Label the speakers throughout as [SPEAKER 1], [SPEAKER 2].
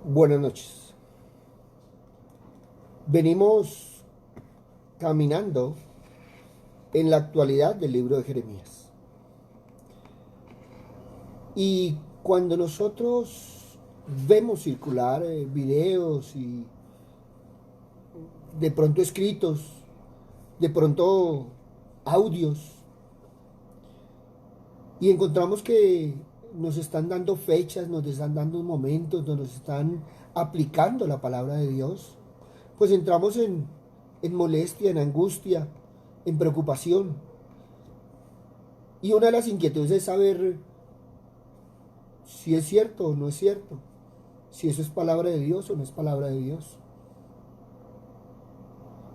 [SPEAKER 1] Buenas noches. Venimos caminando en la actualidad del libro de Jeremías. Y cuando nosotros vemos circular videos y de pronto escritos, de pronto audios, y encontramos que nos están dando fechas, nos están dando momentos, nos están aplicando la palabra de Dios, pues entramos en molestia, en angustia, en preocupación. Y una de las inquietudes es saber si es cierto o no es cierto, si eso es palabra de Dios o no es palabra de Dios.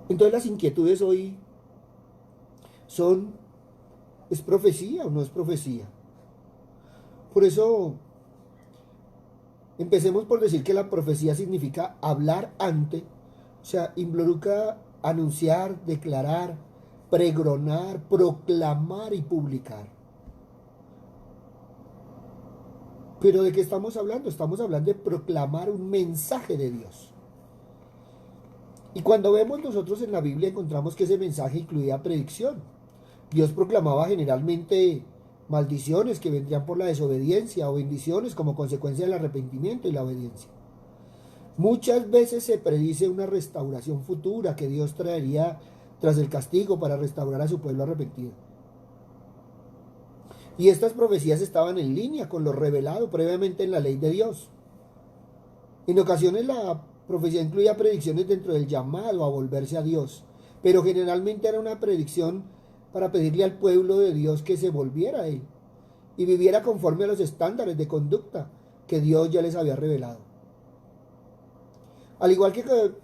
[SPEAKER 1] Entonces las inquietudes hoy son, ¿es profecía o no es profecía? Por eso empecemos por decir que la profecía significa hablar ante, o sea, involucra anunciar, declarar, pregonar, proclamar y publicar. Pero ¿de qué estamos hablando? Estamos hablando de proclamar un mensaje de Dios. Y cuando vemos nosotros en la Biblia encontramos que ese mensaje incluía predicción. Dios proclamaba generalmente maldiciones que vendrían por la desobediencia o bendiciones como consecuencia del arrepentimiento y la obediencia. Muchas veces se predice una restauración futura que Dios traería tras el castigo para restaurar a su pueblo arrepentido. Y estas profecías estaban en línea con lo revelado previamente en la ley de Dios. En ocasiones la profecía incluía predicciones dentro del llamado a volverse a Dios, pero generalmente era una predicción para pedirle al pueblo de Dios que se volviera a Él y viviera conforme a los estándares de conducta que Dios ya les había revelado. Al igual que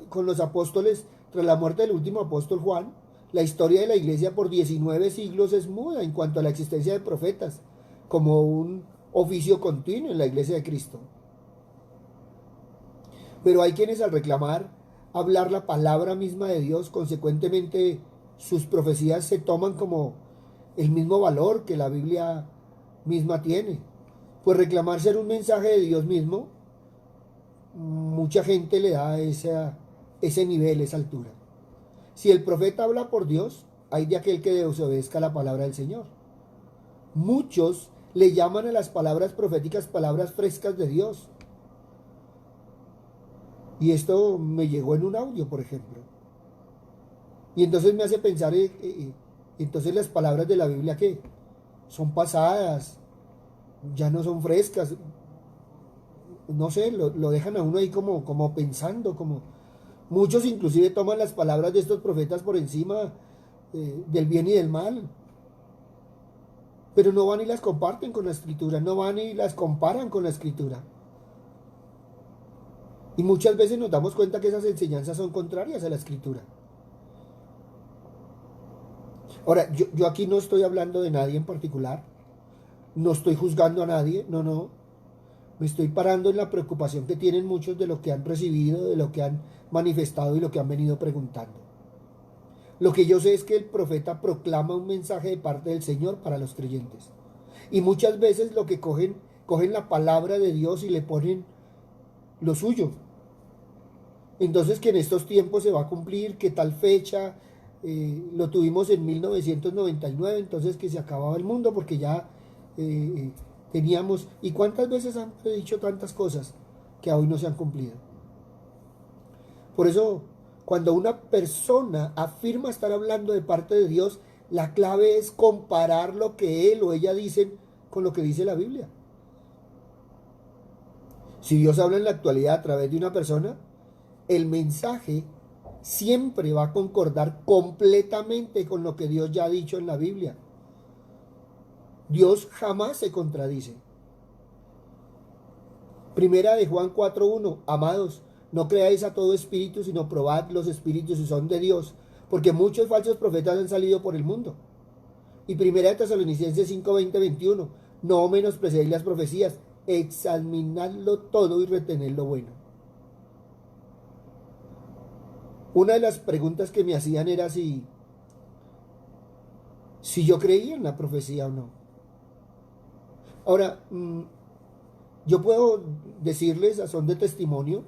[SPEAKER 1] con los apóstoles, tras la muerte del último apóstol Juan, la historia de la iglesia por 19 siglos es muda en cuanto a la existencia de profetas, como un oficio continuo en la iglesia de Cristo. Pero hay quienes al reclamar hablar la palabra misma de Dios, consecuentemente sus profecías se toman como el mismo valor que la Biblia misma tiene. Pues reclamar ser un mensaje de Dios mismo, mucha gente le da ese nivel, esa altura. Si el profeta habla por Dios, hay de aquel que desobedezca la palabra del Señor. Muchos le llaman a las palabras proféticas palabras frescas de Dios. Y esto me llegó en un audio, por ejemplo. Y entonces me hace pensar, entonces las palabras de la Biblia que son pasadas, ya no son frescas, no sé, lo dejan a uno ahí como pensando, como muchos inclusive toman las palabras de estos profetas por encima del bien y del mal, pero no van y las comparten con la escritura, no van y las comparan con la escritura. Y muchas veces nos damos cuenta que esas enseñanzas son contrarias a la escritura. Ahora, yo aquí no estoy hablando de nadie en particular, no estoy juzgando a nadie, no, no. Me estoy parando en la preocupación que tienen muchos de lo que han recibido, de lo que han manifestado y lo que han venido preguntando. Lo que yo sé es que el profeta proclama un mensaje de parte del Señor para los creyentes. Y muchas veces lo que cogen la palabra de Dios y le ponen lo suyo. Entonces que en estos tiempos se va a cumplir, que tal fecha, lo tuvimos en 1999, entonces que se acababa el mundo porque ya teníamos, ¿y cuántas veces han dicho tantas cosas que hoy no se han cumplido? Por eso, cuando una persona afirma estar hablando de parte de Dios, la clave es comparar lo que él o ella dicen con lo que dice la Biblia. Si Dios habla en la actualidad a través de una persona, el mensaje siempre va a concordar completamente con lo que Dios ya ha dicho en la Biblia. Dios jamás se contradice. Primera de Juan 4:1, amados, no creáis a todo espíritu, sino probad los espíritus si son de Dios, porque muchos falsos profetas han salido por el mundo. Y primera de Tesalonicenses 5:20-21, no menospreciéis las profecías, examinadlo todo y retened lo bueno. Una de las preguntas que me hacían era si yo creía en la profecía o no. Ahora, yo puedo decirles a son de testimonio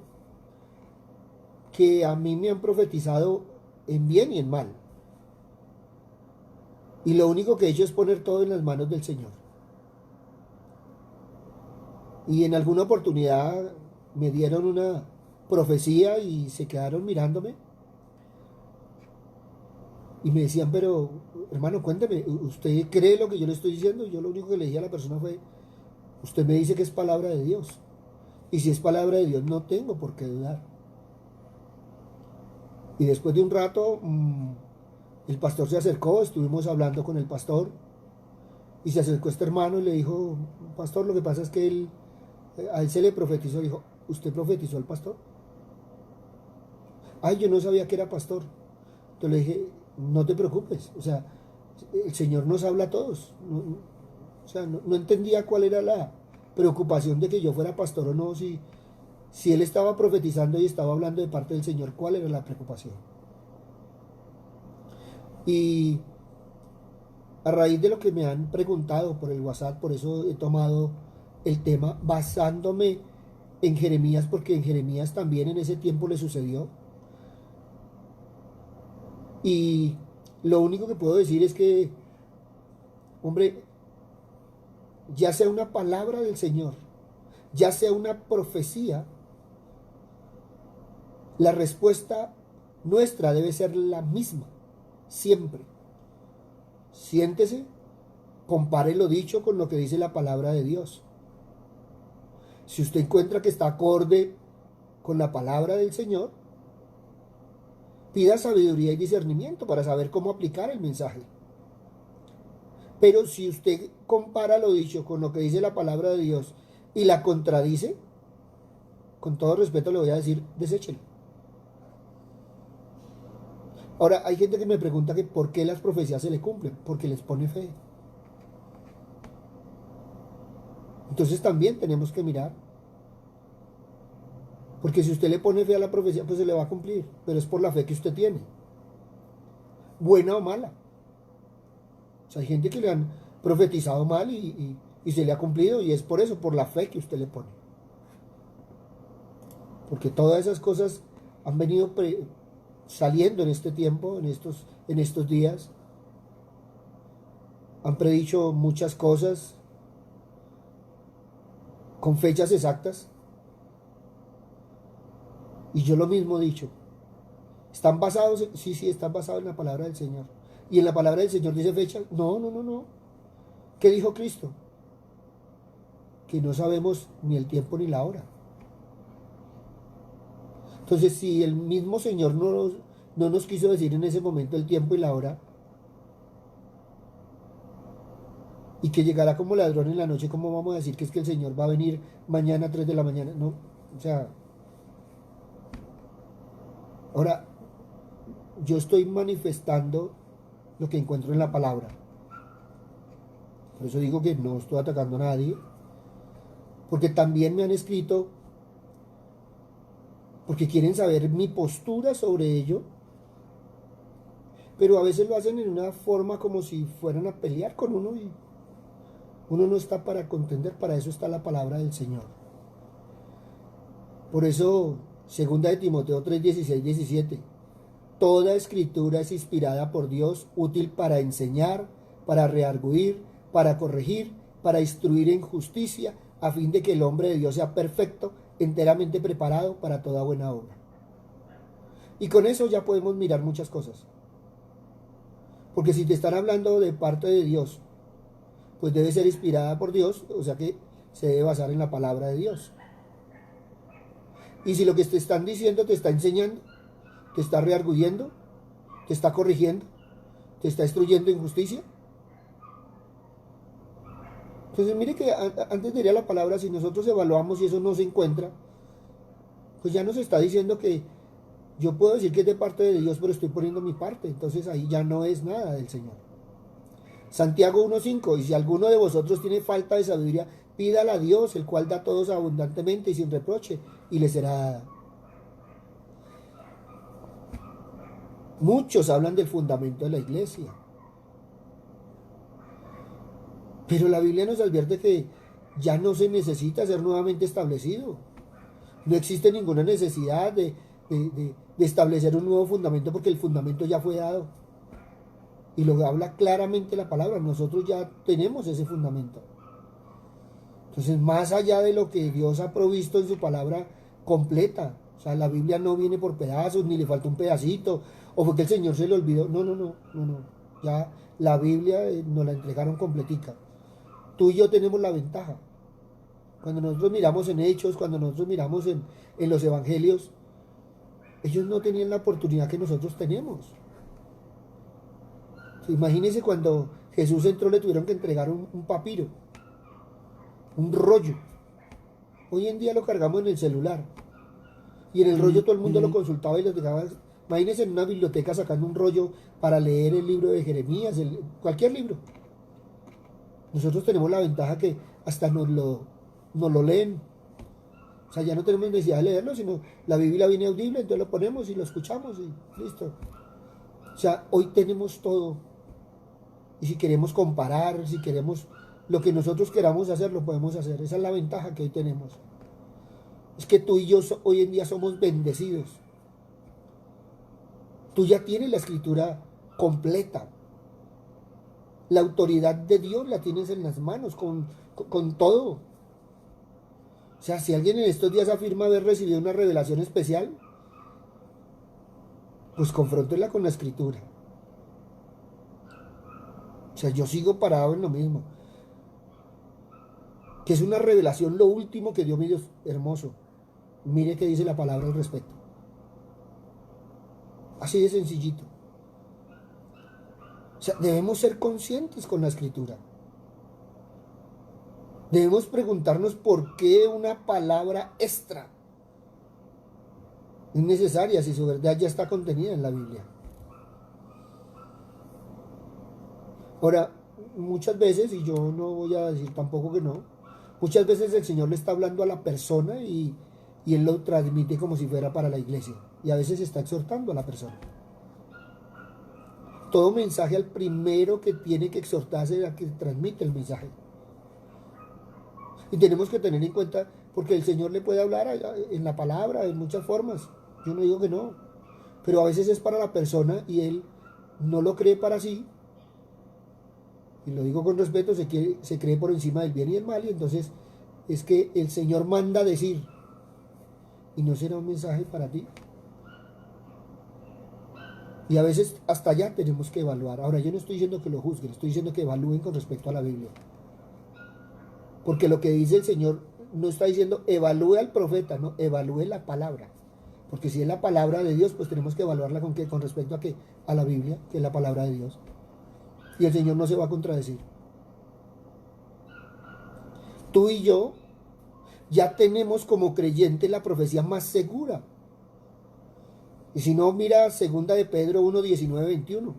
[SPEAKER 1] que a mí me han profetizado en bien y en mal. Y lo único que he hecho es poner todo en las manos del Señor. Y en alguna oportunidad me dieron una profecía y se quedaron mirándome. Y me decían, pero hermano, cuénteme, ¿usted cree lo que yo le estoy diciendo? Y yo lo único que le dije a la persona fue, usted me dice que es palabra de Dios. Y si es palabra de Dios, no tengo por qué dudar. Y después de un rato, el pastor se acercó, estuvimos hablando con el pastor. Y se acercó este hermano y le dijo, pastor, lo que pasa es que a él se le profetizó. Dijo, ¿usted profetizó al pastor? Ay, yo no sabía que era pastor. Entonces le dije, no te preocupes, o sea, el Señor nos habla a todos. O sea, no entendía cuál era la preocupación de que yo fuera pastor o no, si él estaba profetizando y estaba hablando de parte del Señor, ¿cuál era la preocupación? Y a raíz de lo que me han preguntado por el WhatsApp, por eso he tomado el tema basándome en Jeremías, porque en Jeremías también en ese tiempo le sucedió. Y lo único que puedo decir es que, hombre, ya sea una palabra del Señor, ya sea una profecía, la respuesta nuestra debe ser la misma, siempre. Siéntese, compare lo dicho con lo que dice la palabra de Dios. Si usted encuentra que está acorde con la palabra del Señor, pida sabiduría y discernimiento para saber cómo aplicar el mensaje. Pero si usted compara lo dicho con lo que dice la palabra de Dios y la contradice, con todo respeto le voy a decir, deséchelo. Ahora, hay gente que me pregunta que por qué las profecías se le cumplen, porque les pone fe. Entonces también tenemos que mirar, porque si usted le pone fe a la profecía, pues se le va a cumplir, pero es por la fe que usted tiene, buena o mala. O sea, hay gente que le han profetizado mal y se le ha cumplido, y es por eso, por la fe que usted le pone. Porque todas esas cosas han venido saliendo en este tiempo, en estos días. Han predicho muchas cosas con fechas exactas. Y yo lo mismo he dicho. ¿Están basados? Sí, están basados en la palabra del Señor. ¿Y en la palabra del Señor dice fecha? No. ¿Qué dijo Cristo? Que no sabemos ni el tiempo ni la hora. Entonces, si el mismo Señor no nos quiso decir en ese momento el tiempo y la hora, y que llegará como ladrón en la noche, ¿cómo vamos a decir que es que el Señor va a venir mañana a 3 de la mañana? No, o sea, ahora yo estoy manifestando lo que encuentro en la palabra. Por eso digo que no estoy atacando a nadie, porque también me han escrito, porque quieren saber mi postura sobre ello, pero a veces lo hacen en una forma como si fueran a pelear con uno, y uno no está para contender, para eso está la palabra del Señor. Por eso, 2 de Timoteo 3, 16, 17, toda escritura es inspirada por Dios, útil para enseñar, para redarguir, para corregir, para instruir en justicia, a fin de que el hombre de Dios sea perfecto, enteramente preparado para toda buena obra. Y con eso ya podemos mirar muchas cosas. Porque si te están hablando de parte de Dios, pues debe ser inspirada por Dios, o sea que se debe basar en la palabra de Dios. Y si lo que te están diciendo te está enseñando, te está redarguyendo, te está corrigiendo, te está instruyendo en justicia. Entonces mire que antes diría la palabra, si nosotros evaluamos y eso no se encuentra, pues ya nos está diciendo que yo puedo decir que es de parte de Dios, pero estoy poniendo mi parte. Entonces ahí ya no es nada del Señor. Santiago 1:5, y si alguno de vosotros tiene falta de sabiduría, pídala a Dios, el cual da a todos abundantemente y sin reproche, y le será dada. Muchos hablan del fundamento de la iglesia, pero la Biblia nos advierte que ya no se necesita ser nuevamente establecido. No existe ninguna necesidad de establecer un nuevo fundamento porque el fundamento ya fue dado. Y lo habla claramente la palabra, nosotros ya tenemos ese fundamento. Entonces, más allá de lo que Dios ha provisto en su palabra completa, o sea, la Biblia no viene por pedazos, ni le falta un pedacito, o fue que el Señor se le olvidó. No, no, no, no, no. Ya la Biblia nos la entregaron completica. Tú y yo tenemos la ventaja. Cuando nosotros miramos en Hechos, cuando nosotros miramos en los Evangelios, ellos no tenían la oportunidad que nosotros tenemos. Imagínense cuando Jesús entró, le tuvieron que entregar un papiro, un rollo. Hoy en día lo cargamos en el celular. Y en el rollo todo el mundo lo consultaba y lo dejaba. Imagínense en una biblioteca sacando un rollo para leer el libro de Jeremías, cualquier libro. Nosotros tenemos la ventaja que hasta nos lo leen. O sea, ya no tenemos necesidad de leerlo, sino la Biblia viene audible, entonces lo ponemos y lo escuchamos y listo. O sea, hoy tenemos todo. Y si queremos comparar, si queremos lo que nosotros queramos hacer, lo podemos hacer. Esa es la ventaja que hoy tenemos. Es que tú y yo hoy en día somos bendecidos. Tú ya tienes la escritura completa. La autoridad de Dios la tienes en las manos, con todo. O sea, si alguien en estos días afirma haber recibido una revelación especial, pues confróntela con la escritura. O sea, yo sigo parado en lo mismo. Que es una revelación lo último que Dios me dio, hermoso. Mire qué dice la palabra al respecto. Así de sencillito. O sea, debemos ser conscientes con la escritura. Debemos preguntarnos por qué una palabra extra es necesaria si su verdad ya está contenida en la Biblia. Ahora, muchas veces, y yo no voy a decir tampoco que no, muchas veces el Señor le está hablando a la persona y Él lo transmite como si fuera para la iglesia. Y a veces está exhortando a la persona. Todo mensaje al primero que tiene que exhortarse es al que transmite el mensaje. Y tenemos que tener en cuenta, porque el Señor le puede hablar en la palabra, en muchas formas. Yo no digo que no. Pero a veces es para la persona y Él no lo cree para sí. Y lo digo con respeto, se cree por encima del bien y el mal. Y entonces es que el Señor manda decir. Y no será un mensaje para ti. Y a veces hasta allá tenemos que evaluar. Ahora, yo no estoy diciendo que lo juzguen, estoy diciendo que evalúen con respecto a la Biblia. Porque lo que dice el Señor no está diciendo evalúe al profeta, no, evalúe la palabra. Porque si es la palabra de Dios, pues tenemos que evaluarla con qué, con respecto a qué, a la Biblia, que es la palabra de Dios. Y el Señor no se va a contradecir. Tú y yo ya tenemos como creyente la profecía más segura. Y si no, mira 2 de Pedro 1, 19, 21.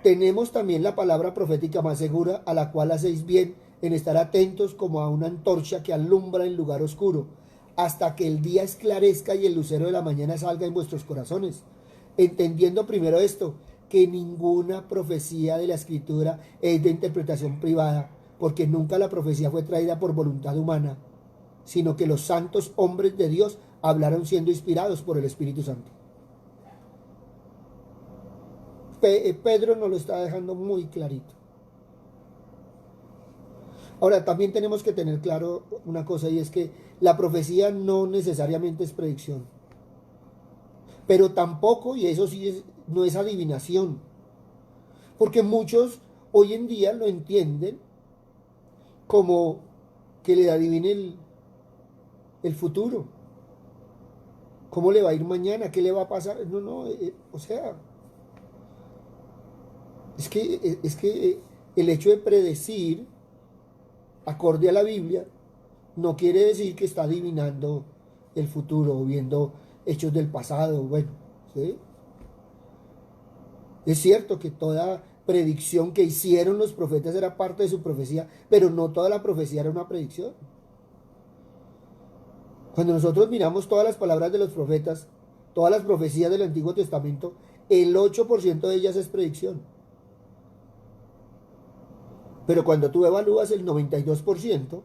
[SPEAKER 1] Tenemos también la palabra profética más segura, a la cual hacéis bien en estar atentos como a una antorcha que alumbra en lugar oscuro, hasta que el día esclarezca y el lucero de la mañana salga en vuestros corazones. Entendiendo primero esto, que ninguna profecía de la Escritura es de interpretación privada, porque nunca la profecía fue traída por voluntad humana, sino que los santos hombres de Dios hablaron siendo inspirados por el Espíritu Santo. Pedro nos lo está dejando muy clarito. Ahora, también tenemos que tener claro una cosa, y es que la profecía no necesariamente es predicción. Pero tampoco, y eso sí no es adivinación. Porque muchos hoy en día lo entienden como que le adivine el futuro. ¿Cómo le va a ir mañana? ¿Qué le va a pasar? No, o sea, es que el hecho de predecir, acorde a la Biblia, no quiere decir que está adivinando el futuro o viendo hechos del pasado. Bueno, ¿sí? Es cierto que toda predicción que hicieron los profetas era parte de su profecía, pero no toda la profecía era una predicción. Cuando nosotros miramos todas las palabras de los profetas, todas las profecías del Antiguo Testamento, el 8% de ellas es predicción. Pero cuando tú evalúas el 92%,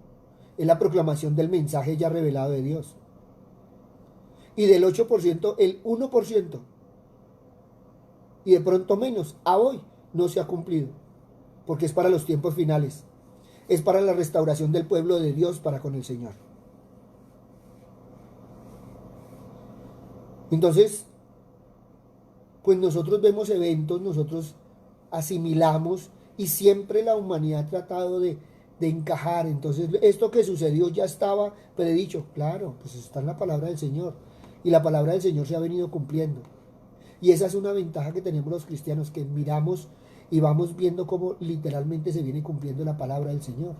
[SPEAKER 1] es la proclamación del mensaje ya revelado de Dios. Y del 8%, el 1%. Y de pronto menos, a hoy no se ha cumplido. Porque es para los tiempos finales. Es para la restauración del pueblo de Dios para con el Señor. Entonces, pues nosotros vemos eventos, nosotros asimilamos y siempre la humanidad ha tratado de encajar. Entonces, esto que sucedió ya estaba predicho. Claro, pues está en la palabra del Señor. Y la palabra del Señor se ha venido cumpliendo. Y esa es una ventaja que tenemos los cristianos, que miramos y vamos viendo cómo literalmente se viene cumpliendo la palabra del Señor.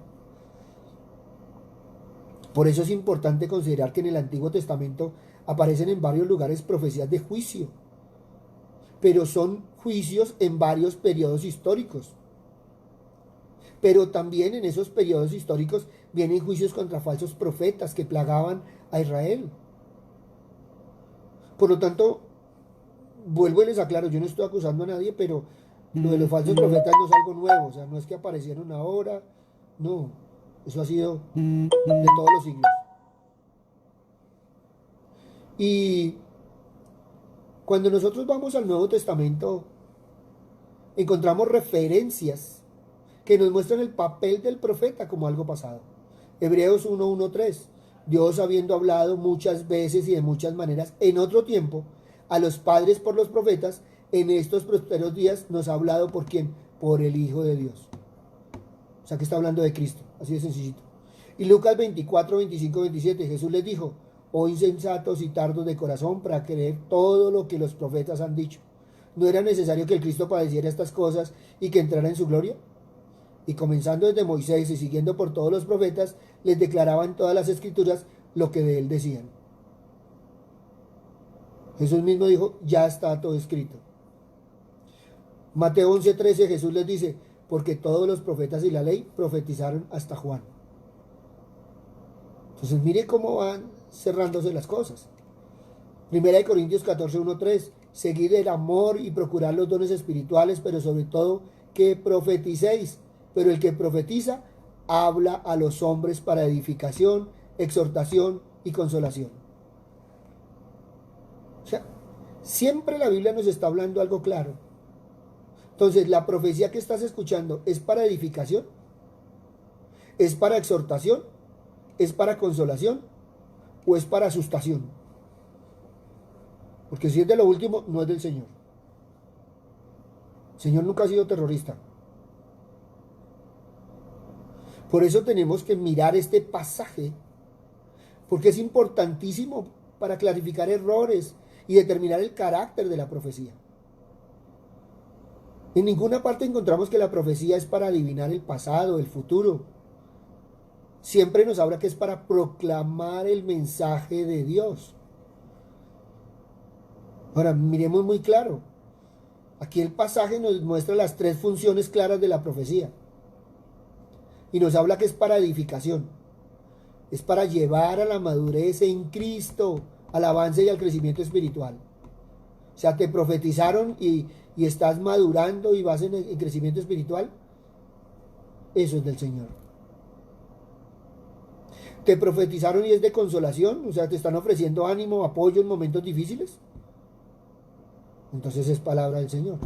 [SPEAKER 1] Por eso es importante considerar que en el Antiguo Testamento aparecen en varios lugares profecías de juicio, pero son juicios en varios periodos históricos. Pero también en esos periodos históricos vienen juicios contra falsos profetas que plagaban a Israel. Por lo tanto, vuelvo y les aclaro, yo no estoy acusando a nadie, pero lo de los falsos profetas no es algo nuevo, o sea, no es que aparecieron ahora, no, eso ha sido de todos los siglos. Y cuando nosotros vamos al Nuevo Testamento, encontramos referencias que nos muestran el papel del profeta como algo pasado. Hebreos 1:1-3, Dios habiendo hablado muchas veces y de muchas maneras en otro tiempo a los padres por los profetas, en estos prósperos días nos ha hablado ¿por quién? Por el Hijo de Dios. O sea que está hablando de Cristo, así de sencillito. Y Lucas 24:25-27, Jesús les dijo: oh insensatos y tardos de corazón para creer todo lo que los profetas han dicho. ¿No era necesario que el Cristo padeciera estas cosas y que entrara en su gloria? Y comenzando desde Moisés y siguiendo por todos los profetas, les declaraban todas las escrituras lo que de él decían. Jesús mismo dijo: ya está todo escrito. Mateo 11:13, Jesús les dice: porque todos los profetas y la ley profetizaron hasta Juan. Entonces mire cómo van cerrándose las cosas. Primera de Corintios 14:1-3, seguid el amor y procurad los dones espirituales, pero sobre todo que profeticéis. Pero el que profetiza habla a los hombres para edificación, exhortación y consolación. O sea, siempre la Biblia nos está hablando algo claro. Entonces, la profecía que estás escuchando es para edificación, es para exhortación, es para consolación o es para asustación. Porque si es de lo último, no es del Señor. El Señor nunca ha sido terrorista. Por eso tenemos que mirar este pasaje, porque es importantísimo para clarificar errores y determinar el carácter de la profecía. En ninguna parte encontramos que la profecía es para adivinar el pasado, el futuro. Siempre nos habla que es para proclamar el mensaje de Dios. Ahora, miremos muy claro. Aquí el pasaje nos muestra las tres funciones claras de la profecía. Y nos habla que es para edificación. Es para llevar a la madurez en Cristo, al avance y al crecimiento espiritual. O sea, te profetizaron y estás madurando y vas en crecimiento espiritual. Eso es del Señor. Te profetizaron y es de consolación. O sea, te están ofreciendo ánimo, apoyo en momentos difíciles. Entonces es palabra del Señor.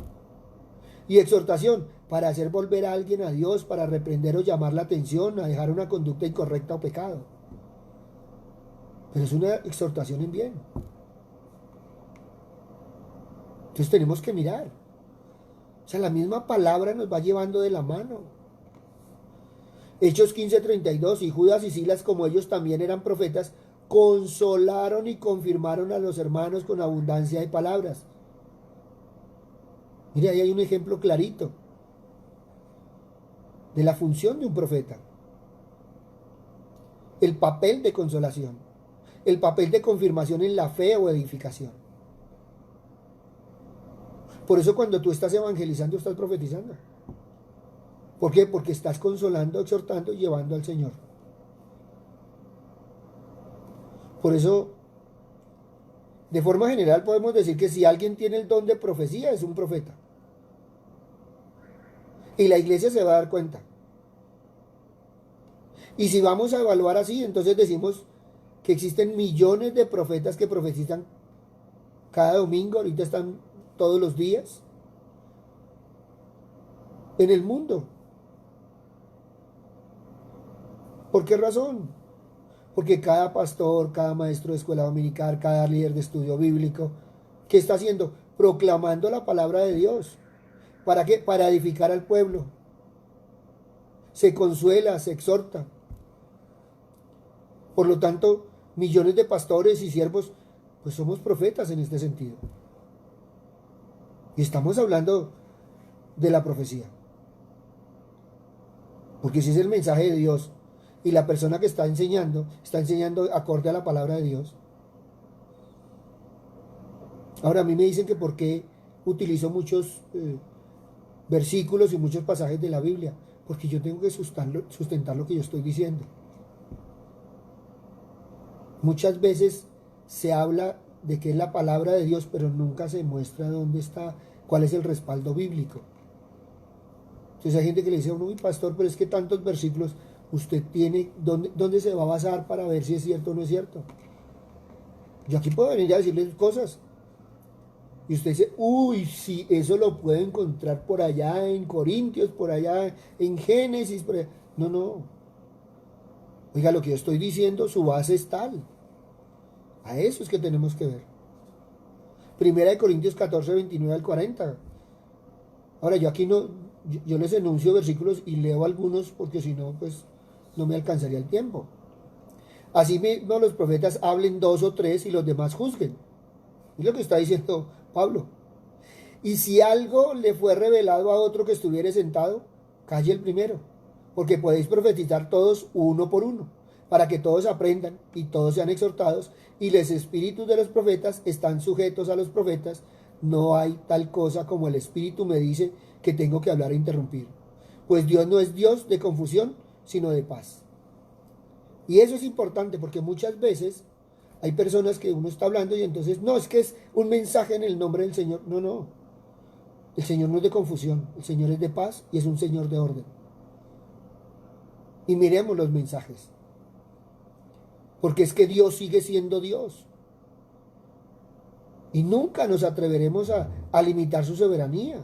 [SPEAKER 1] Y exhortación, para hacer volver a alguien a Dios, para reprender o llamar la atención, a dejar una conducta incorrecta o pecado. Pero es una exhortación en bien. Entonces tenemos que mirar. O sea, la misma palabra nos va llevando de la mano. Hechos 15:32, y Judas y Silas, como ellos también eran profetas, consolaron y confirmaron a los hermanos con abundancia de palabras. Mire, ahí hay un ejemplo clarito de la función de un profeta. El papel de consolación, el papel de confirmación en la fe o edificación. Por eso cuando tú estás evangelizando, estás profetizando. ¿Por qué? Porque estás consolando, exhortando y llevando al Señor. Por eso, de forma general podemos decir que si alguien tiene el don de profecía, es un profeta. Y la iglesia se va a dar cuenta. Y si vamos a evaluar así, entonces decimos que existen millones de profetas que profetizan cada domingo, ahorita están todos los días en el mundo. ¿Por qué razón? Porque cada pastor, cada maestro de escuela dominical, cada líder de estudio bíblico, ¿qué está haciendo? Proclamando la palabra de Dios. ¿Para qué? Para edificar al pueblo. Se consuela, se exhorta. Por lo tanto, millones de pastores y siervos, pues somos profetas en este sentido. Y estamos hablando de la profecía. Porque si es el mensaje de Dios y la persona que está enseñando acorde a la palabra de Dios. Ahora a mí me dicen que por qué utilizo muchos versículos y muchos pasajes de la Biblia. Porque yo tengo que sustentar lo que yo estoy diciendo. Muchas veces se habla de que es la palabra de Dios, pero nunca se muestra dónde está, cuál es el respaldo bíblico. Entonces hay gente que le dice a uno, uy, pastor, pero es que tantos versículos, usted tiene, ¿dónde se va a basar para ver si es cierto o no es cierto? Yo aquí puedo venir a decirles cosas. Y usted dice, uy, sí, eso lo puedo encontrar por allá en Corintios, por allá en Génesis, por allá. No, no. Oiga, lo que yo estoy diciendo, su base es tal. A eso es que tenemos que ver. Primera de Corintios 14, 29 al 40. Ahora, yo aquí no, yo les enuncio versículos y leo algunos porque si no, pues no me alcanzaría el tiempo. Así mismo los profetas hablen dos o tres y los demás juzguen. Es lo que está diciendo Pablo. Y si algo le fue revelado a otro que estuviere sentado, calle el primero, porque podéis profetizar todos uno por uno, para que todos aprendan y todos sean exhortados, y los espíritus de los profetas están sujetos a los profetas. No hay tal cosa como el espíritu me dice que tengo que hablar e interrumpir. Pues Dios no es Dios de confusión, sino de paz. Y eso es importante porque muchas veces hay personas que uno está hablando y entonces, no, es que es un mensaje en el nombre del Señor. No, no. El Señor no es de confusión, el Señor es de paz y es un Señor de orden. Y miremos los mensajes. Porque es que Dios sigue siendo Dios. Y nunca nos atreveremos a limitar su soberanía.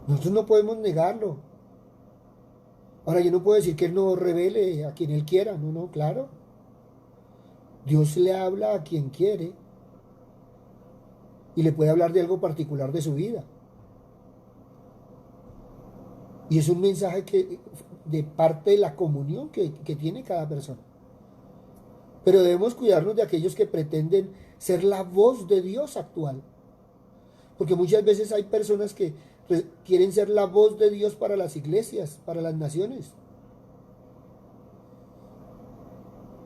[SPEAKER 1] Nosotros no podemos negarlo. Ahora yo no puedo decir que Él no revele a quien Él quiera. No, no, claro. Dios le habla a quien quiere. Y le puede hablar de algo particular de su vida. Y es un mensaje de parte de la comunión que tiene cada persona. Pero debemos cuidarnos de aquellos que pretenden ser la voz de Dios actual. Porque muchas veces hay personas que quieren ser la voz de Dios para las iglesias, para las naciones.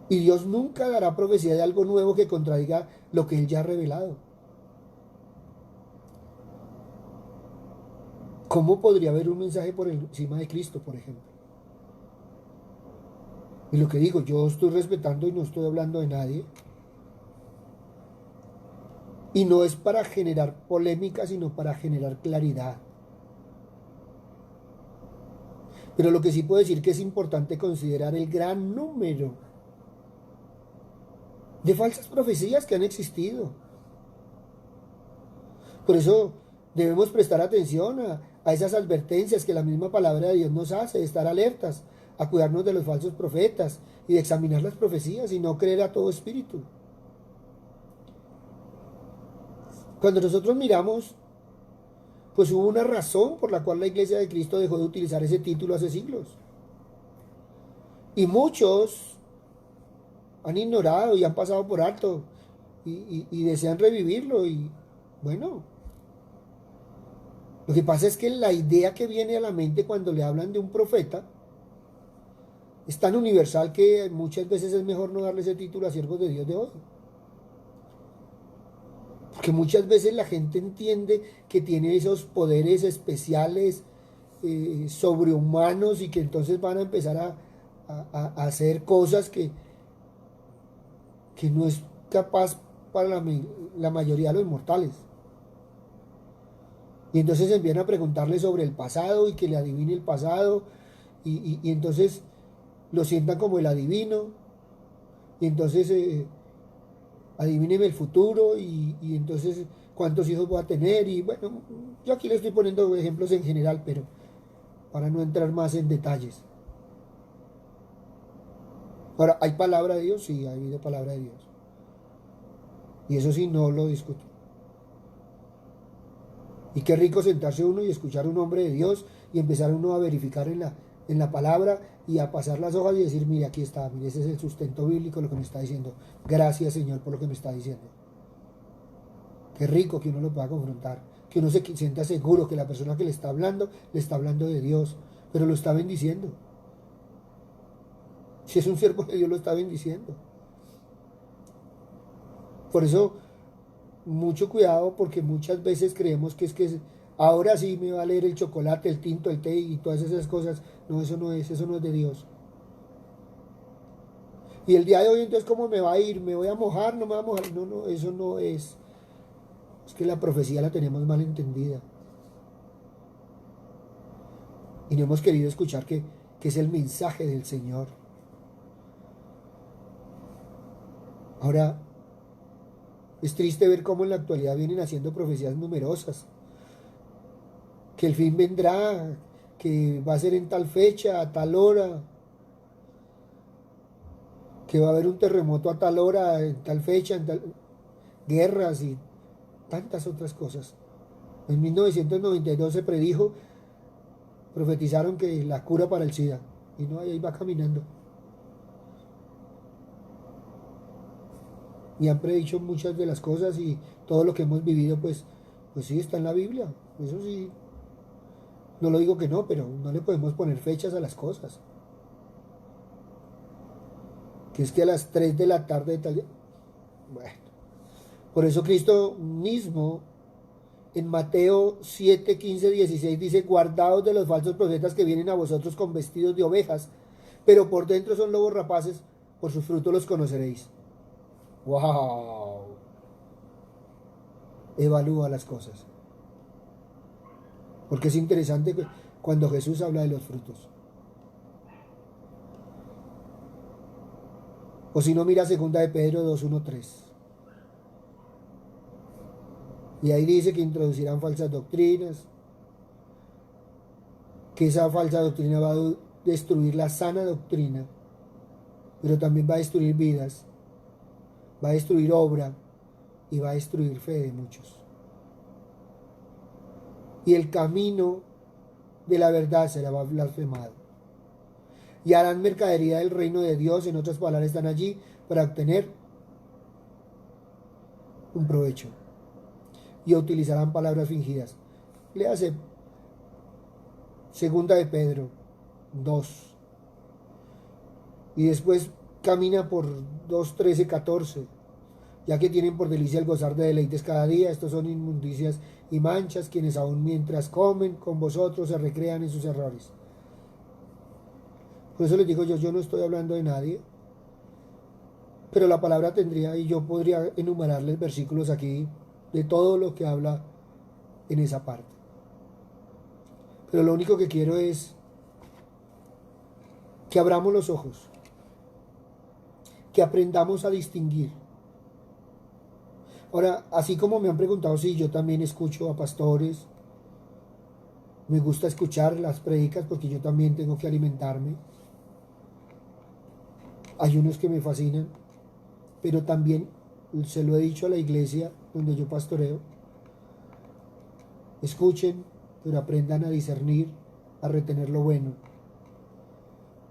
[SPEAKER 1] Y Dios nunca dará profecía de algo nuevo que contradiga lo que Él ya ha revelado. ¿Cómo podría haber un mensaje por encima de Cristo, por ejemplo? Y lo que digo, yo estoy respetando y no estoy hablando de nadie. Y no es para generar polémica, sino para generar claridad. Pero lo que sí puedo decir que es importante considerar el gran número de falsas profecías que han existido. Por eso debemos prestar atención a esas advertencias que la misma palabra de Dios nos hace, de estar alertas, a cuidarnos de los falsos profetas y de examinar las profecías y no creer a todo espíritu. Cuando nosotros miramos, pues hubo una razón por la cual la Iglesia de Cristo dejó de utilizar ese título hace siglos. Y muchos han ignorado y han pasado por alto y desean revivirlo. Y bueno, lo que pasa es que la idea que viene a la mente cuando le hablan de un profeta es tan universal que muchas veces es mejor no darle ese título a siervos de Dios de hoy. Porque muchas veces la gente entiende que tiene esos poderes especiales, sobrehumanos, y que entonces van a empezar a hacer cosas que no es capaz para la mayoría de los mortales. Y entonces empiezan a preguntarle sobre el pasado y que le adivine el pasado y entonces lo sientan como el adivino, y entonces adivíneme el futuro, y entonces cuántos hijos voy a tener, y bueno, yo aquí le estoy poniendo ejemplos en general, pero para no entrar más en detalles. Ahora, ¿hay palabra de Dios? Sí, ha habido palabra de Dios. Y eso sí, no lo discuto. Y qué rico sentarse uno y escuchar un hombre de Dios y empezar uno a verificar en la palabra y a pasar las hojas y decir, mire, aquí está, mire, ese es el sustento bíblico, lo que me está diciendo. Gracias, Señor, por lo que me está diciendo. Qué rico que uno lo pueda confrontar, que uno se sienta seguro que la persona que le está hablando de Dios, pero lo está bendiciendo. Si es un siervo de Dios, lo está bendiciendo. Por eso, mucho cuidado, porque muchas veces creemos que es que ahora sí me va a leer el chocolate, el tinto, el té y todas esas cosas. No, eso no es de Dios. Y el día de hoy, entonces, ¿cómo me va a ir? ¿Me voy a mojar? ¿No me voy a mojar? No, no, eso no es. Es que la profecía la tenemos mal entendida. Y no hemos querido escuchar que es el mensaje del Señor. Ahora, es triste ver cómo en la actualidad vienen haciendo profecías numerosas. Que el fin vendrá, que va a ser en tal fecha, a tal hora, que va a haber un terremoto a tal hora, en tal fecha, en tal guerras y tantas otras cosas. En 1992 se predijo, profetizaron que la cura para el SIDA. Y no, ahí va caminando. Y han predicho muchas de las cosas y todo lo que hemos vivido, pues sí, está en la Biblia. Eso sí, no lo digo que no, pero no le podemos poner fechas a las cosas. Que es que a las 3 de la tarde de tal día. Bueno, por eso Cristo mismo en Mateo 7, 15, 16 dice, guardaos de los falsos profetas que vienen a vosotros con vestidos de ovejas, pero por dentro son lobos rapaces, por sus frutos los conoceréis. ¡Wow! Evalúa las cosas. Porque es interesante cuando Jesús habla de los frutos. O si no, mira 2 de Pedro 2, 1, 3. Y ahí dice que introducirán falsas doctrinas, que esa falsa doctrina va a destruir la sana doctrina, pero también va a destruir vidas, va a destruir obra y va a destruir fe de muchos. Y el camino de la verdad será blasfemado. Y harán mercadería del reino de Dios, en otras palabras, están allí para obtener un provecho. Y utilizarán palabras fingidas. Léase 2 de Pedro 2. Y después camina por 2, 13, 14. Ya que tienen por delicia el gozar de deleites cada día, estos son inmundicias y manchas, quienes aún mientras comen con vosotros se recrean en sus errores. Por eso les digo yo no estoy hablando de nadie, pero la palabra tendría, y yo podría enumerarles versículos aquí de todo lo que habla en esa parte. Pero lo único que quiero es que abramos los ojos, que aprendamos a distinguir. Ahora, así como me han preguntado si yo también escucho a pastores, me gusta escuchar las prédicas porque yo también tengo que alimentarme. Hay unos que me fascinan, pero también se lo he dicho a la iglesia donde yo pastoreo. Escuchen, pero aprendan a discernir, a retener lo bueno.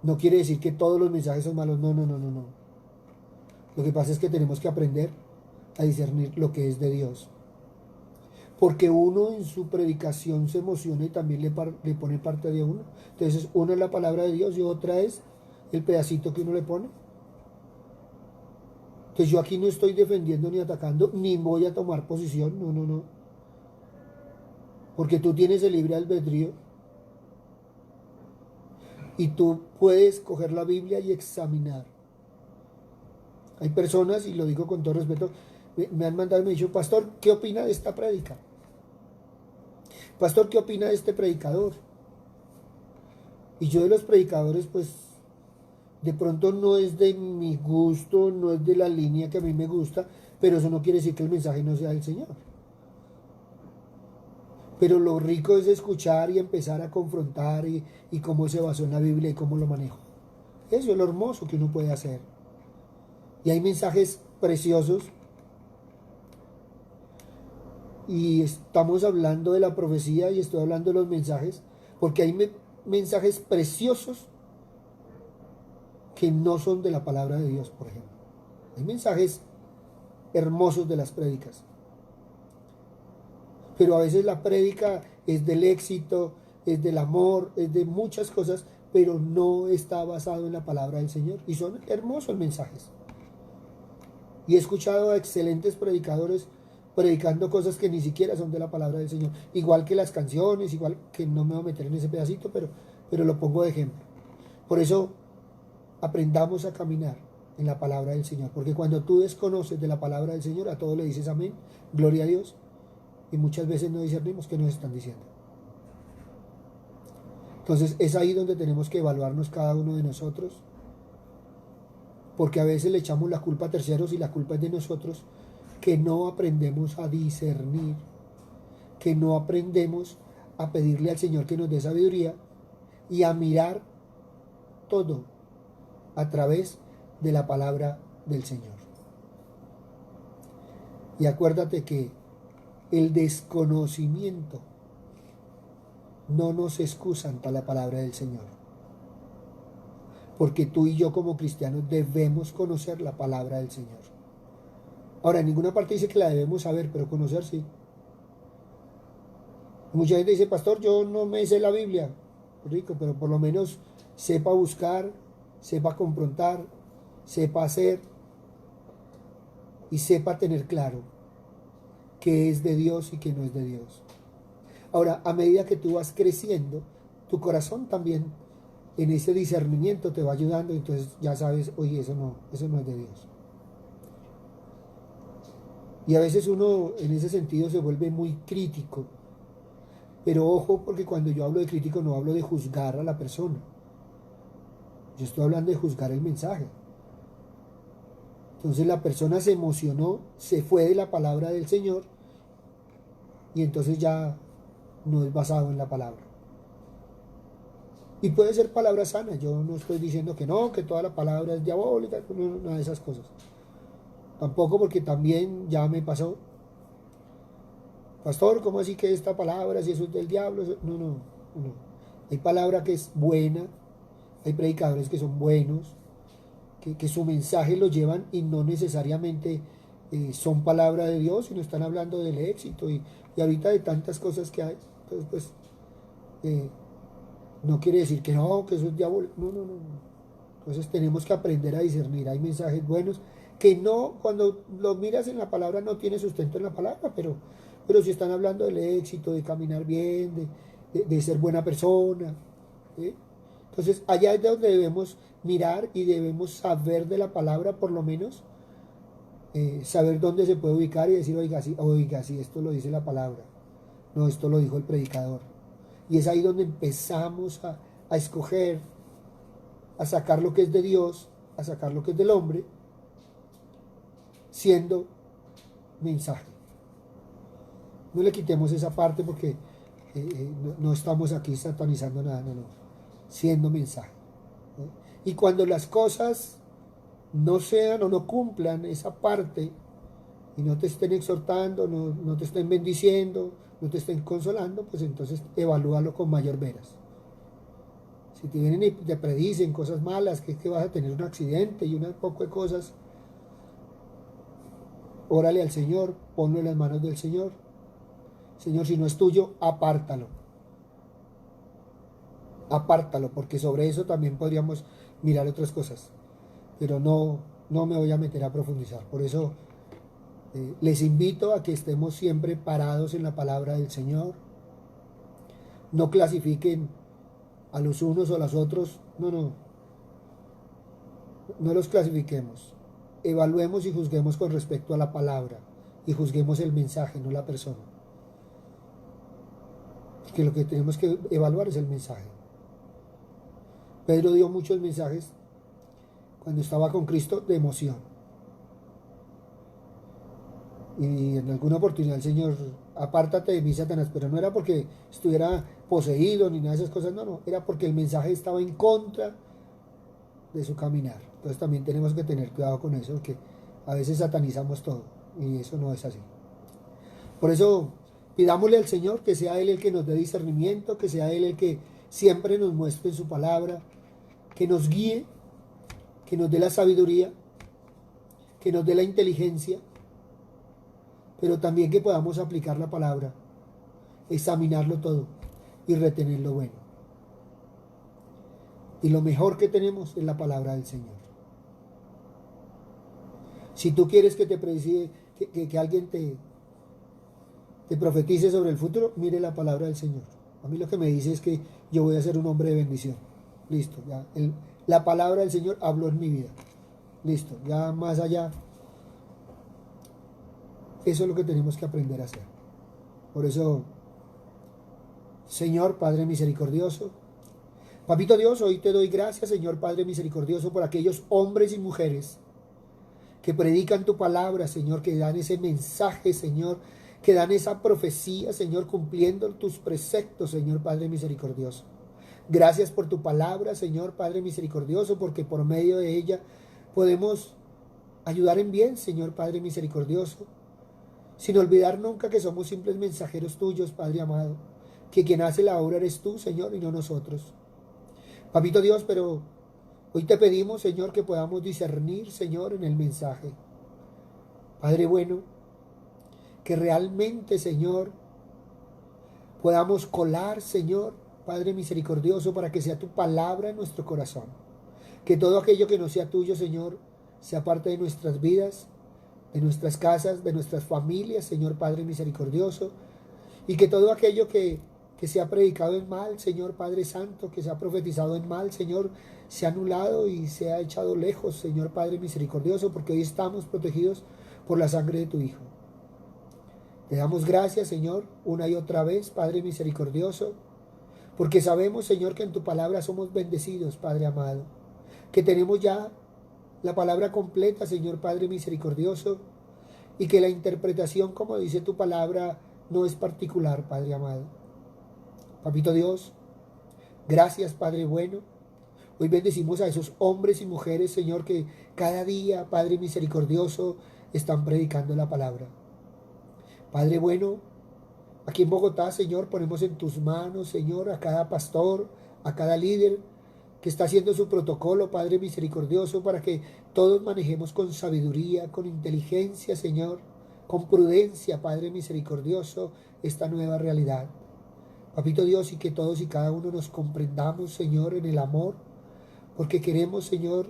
[SPEAKER 1] No quiere decir que todos los mensajes son malos, no, no, no, no, no. Lo que pasa es que tenemos que aprender a discernir lo que es de Dios. Porque uno en su predicación se emociona y también le pone parte de uno. Entonces, una es la palabra de Dios y otra es el pedacito que uno le pone. Entonces, yo aquí no estoy defendiendo ni atacando, ni voy a tomar posición, no, no, no. Porque tú tienes el libre albedrío y tú puedes coger la Biblia y examinar. Hay personas, y lo digo con todo respeto, me han mandado y me han dicho, pastor, ¿qué opina de esta prédica? Pastor, ¿qué opina de este predicador? Y yo de los predicadores, pues de pronto no es de mi gusto, no es de la línea que a mí me gusta, pero eso no quiere decir que el mensaje no sea del Señor. Pero lo rico es escuchar y empezar a confrontar y cómo se basó en la Biblia y cómo lo manejo. Eso es lo hermoso que uno puede hacer. Y hay mensajes preciosos. Y estamos hablando de la profecía y estoy hablando de los mensajes, porque hay mensajes preciosos que no son de la palabra de Dios, por ejemplo. Hay mensajes hermosos de las prédicas. Pero a veces la prédica es del éxito, es del amor, es de muchas cosas, pero no está basado en la palabra del Señor. Y son hermosos mensajes. Y he escuchado a excelentes predicadores predicando cosas que ni siquiera son de la palabra del Señor. Igual que las canciones, igual que no me voy a meter en ese pedacito, pero lo pongo de ejemplo. Por eso aprendamos a caminar en la palabra del Señor. Porque cuando tú desconoces de la palabra del Señor, a todo le dices amén, gloria a Dios. Y muchas veces no discernimos qué nos están diciendo. Entonces es ahí donde tenemos que evaluarnos cada uno de nosotros. Porque a veces le echamos la culpa a terceros y la culpa es de nosotros, que no aprendemos a discernir, que no aprendemos a pedirle al Señor que nos dé sabiduría y a mirar todo a través de la palabra del Señor. Y acuérdate que el desconocimiento no nos excusa ante la palabra del Señor. Porque tú y yo como cristianos debemos conocer la palabra del Señor. Ahora, en ninguna parte dice que la debemos saber, pero conocer sí. Mucha gente dice, pastor, yo no me sé la Biblia. Rico, pero por lo menos sepa buscar, sepa confrontar, sepa hacer y sepa tener claro qué es de Dios y qué no es de Dios. Ahora, a medida que tú vas creciendo, tu corazón también en ese discernimiento te va ayudando, entonces ya sabes, oye, eso no es de Dios. Y a veces uno en ese sentido se vuelve muy crítico. Pero ojo, porque cuando yo hablo de crítico no hablo de juzgar a la persona. Yo estoy hablando de juzgar el mensaje. Entonces la persona se emocionó, se fue de la palabra del Señor y entonces ya no es basado en la palabra. Y puede ser palabra sana. Yo no estoy diciendo que no, que toda la palabra es diabólica, no, nada de esas cosas. Tampoco, porque también ya me pasó. Pastor, ¿cómo así que esta palabra, si eso es del diablo? No. Hay palabra que es buena, hay predicadores que son buenos, que su mensaje lo llevan y no necesariamente son palabra de Dios, sino están hablando del éxito y ahorita de tantas cosas que hay. Entonces, pues, no quiere decir que no, que eso es diabólico. No. Entonces tenemos que aprender a discernir. Hay mensajes buenos que no, cuando los miras en la palabra no tiene sustento en la palabra, pero si están hablando del éxito, de caminar bien, de ser buena persona. ¿Sí? Entonces allá es donde debemos mirar y debemos saber de la palabra, por lo menos saber dónde se puede ubicar y decir, oiga, sí, esto lo dice la palabra. No, esto lo dijo el predicador. Y es ahí donde empezamos a escoger, a sacar lo que es de Dios, a sacar lo que es del hombre, siendo mensaje. No le quitemos esa parte porque no estamos aquí satanizando nada, no. Siendo mensaje. ¿No? Y cuando las cosas no sean o no cumplan esa parte y no te estén exhortando, no te estén bendiciendo, no te estén consolando, pues entonces evalúalo con mayor veras. Si te vienen y te predicen cosas malas, que vas a tener un accidente y un poco de cosas, órale al Señor, ponlo en las manos del Señor. Señor, si no es tuyo, apártalo. Apártalo, porque sobre eso también podríamos mirar otras cosas. Pero no me voy a meter a profundizar. Por eso les invito a que estemos siempre parados en la palabra del Señor. No clasifiquen a los unos o a los otros. No los clasifiquemos. Evaluemos y juzguemos con respecto a la palabra. Y juzguemos el mensaje, no la persona. Porque lo que tenemos que evaluar es el mensaje. Pedro dio muchos mensajes cuando estaba con Cristo de emoción. Y en alguna oportunidad el Señor, apártate de mí, Satanás, pero no era porque estuviera poseído ni nada de esas cosas, no, era porque el mensaje estaba en contra de su caminar. Entonces también tenemos que tener cuidado con eso, porque a veces satanizamos todo y eso no es así. Por eso pidámosle al Señor que sea Él el que nos dé discernimiento, que sea Él el que siempre nos muestre en su palabra, que nos guíe, que nos dé la sabiduría, que nos dé la inteligencia, pero también que podamos aplicar la palabra, examinarlo todo y retener lo bueno. Y lo mejor que tenemos es la palabra del Señor. Si tú quieres que te predice, que alguien te profetice sobre el futuro, mire la palabra del Señor. A mí lo que me dice es que yo voy a ser un hombre de bendición. Listo, ya. La palabra del Señor habló en mi vida. Listo, ya más allá. Eso es lo que tenemos que aprender a hacer. Por eso, Señor Padre misericordioso, Papito Dios, hoy te doy gracias, Señor Padre misericordioso, por aquellos hombres y mujeres que predican tu palabra, Señor, que dan ese mensaje, Señor, que dan esa profecía, Señor, cumpliendo tus preceptos, Señor Padre misericordioso. Gracias por tu palabra, Señor Padre misericordioso, porque por medio de ella podemos ayudar en bien, Señor Padre misericordioso, sin olvidar nunca que somos simples mensajeros tuyos, Padre amado, que quien hace la obra eres tú, Señor, y no nosotros. Papito Dios, pero hoy te pedimos, Señor, que podamos discernir, Señor, en el mensaje. Padre bueno, que realmente, Señor, podamos colar, Señor, Padre misericordioso, para que sea tu palabra en nuestro corazón. Que todo aquello que no sea tuyo, Señor, sea parte de nuestras vidas, de nuestras casas, de nuestras familias, Señor Padre misericordioso. Y que todo aquello que se ha predicado en mal, Señor Padre Santo, que se ha profetizado en mal, Señor, se ha anulado y se ha echado lejos, Señor Padre misericordioso, porque hoy estamos protegidos por la sangre de tu Hijo. Te damos gracias, Señor, una y otra vez, Padre misericordioso, porque sabemos, Señor, que en tu palabra somos bendecidos, Padre amado, que tenemos ya la palabra completa, Señor Padre misericordioso, y que la interpretación, como dice tu palabra, no es particular, Padre amado. Papito Dios, gracias, Padre bueno. Hoy bendecimos a esos hombres y mujeres, Señor, que cada día, Padre misericordioso, están predicando la palabra. Padre bueno, aquí en Bogotá, Señor, ponemos en tus manos, Señor, a cada pastor, a cada líder que está haciendo su protocolo, Padre misericordioso, para que todos manejemos con sabiduría, con inteligencia, Señor, con prudencia, Padre misericordioso, esta nueva realidad. Papito Dios, y que todos y cada uno nos comprendamos, Señor, en el amor, porque queremos, Señor,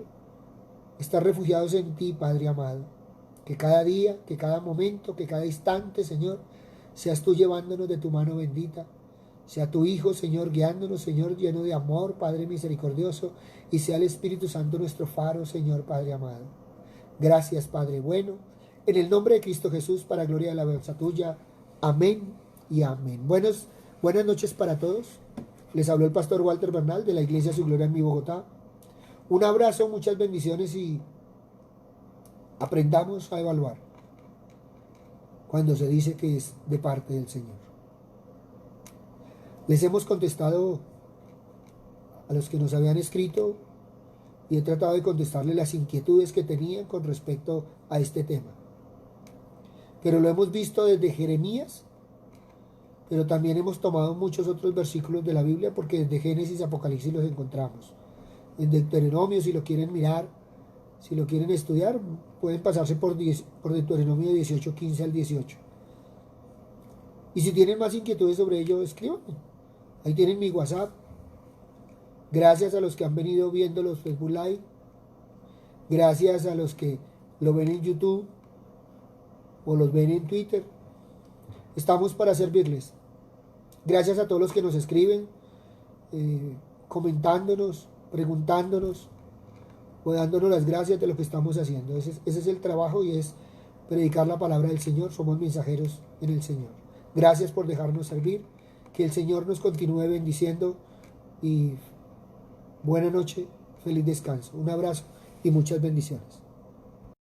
[SPEAKER 1] estar refugiados en ti, Padre amado. Que cada día, que cada momento, que cada instante, Señor, seas tú llevándonos de tu mano bendita. Sea tu Hijo, Señor, guiándonos, Señor, lleno de amor, Padre misericordioso, y sea el Espíritu Santo nuestro faro, Señor, Padre amado. Gracias, Padre bueno. En el nombre de Cristo Jesús, para gloria de la alabanza tuya. Amén y amén. Buenas noches para todos. Les habló el pastor Walter Bernal de la Iglesia Su Gloria en mi Bogotá. Un abrazo, muchas bendiciones y aprendamos a evaluar cuando se dice que es de parte del Señor. Les hemos contestado a los que nos habían escrito y he tratado de contestarles las inquietudes que tenían con respecto a este tema. Pero lo hemos visto desde Jeremías, pero también hemos tomado muchos otros versículos de la Biblia, porque desde Génesis y Apocalipsis los encontramos. En Deuteronomio, si lo quieren mirar, si lo quieren estudiar, pueden pasarse por Deuteronomio 18, 15 al 18. Y si tienen más inquietudes sobre ello, escríbanme. Ahí tienen mi WhatsApp. Gracias a los que han venido viendo los Facebook Live. Gracias a los que lo ven en YouTube o los ven en Twitter. Estamos para servirles. Gracias a todos los que nos escriben, comentándonos, preguntándonos o dándonos las gracias de lo que estamos haciendo. Ese es el trabajo, y es predicar la palabra del Señor. Somos mensajeros en el Señor. Gracias por dejarnos servir. Que el Señor nos continúe bendiciendo y Buena noche, feliz descanso, un abrazo y muchas bendiciones.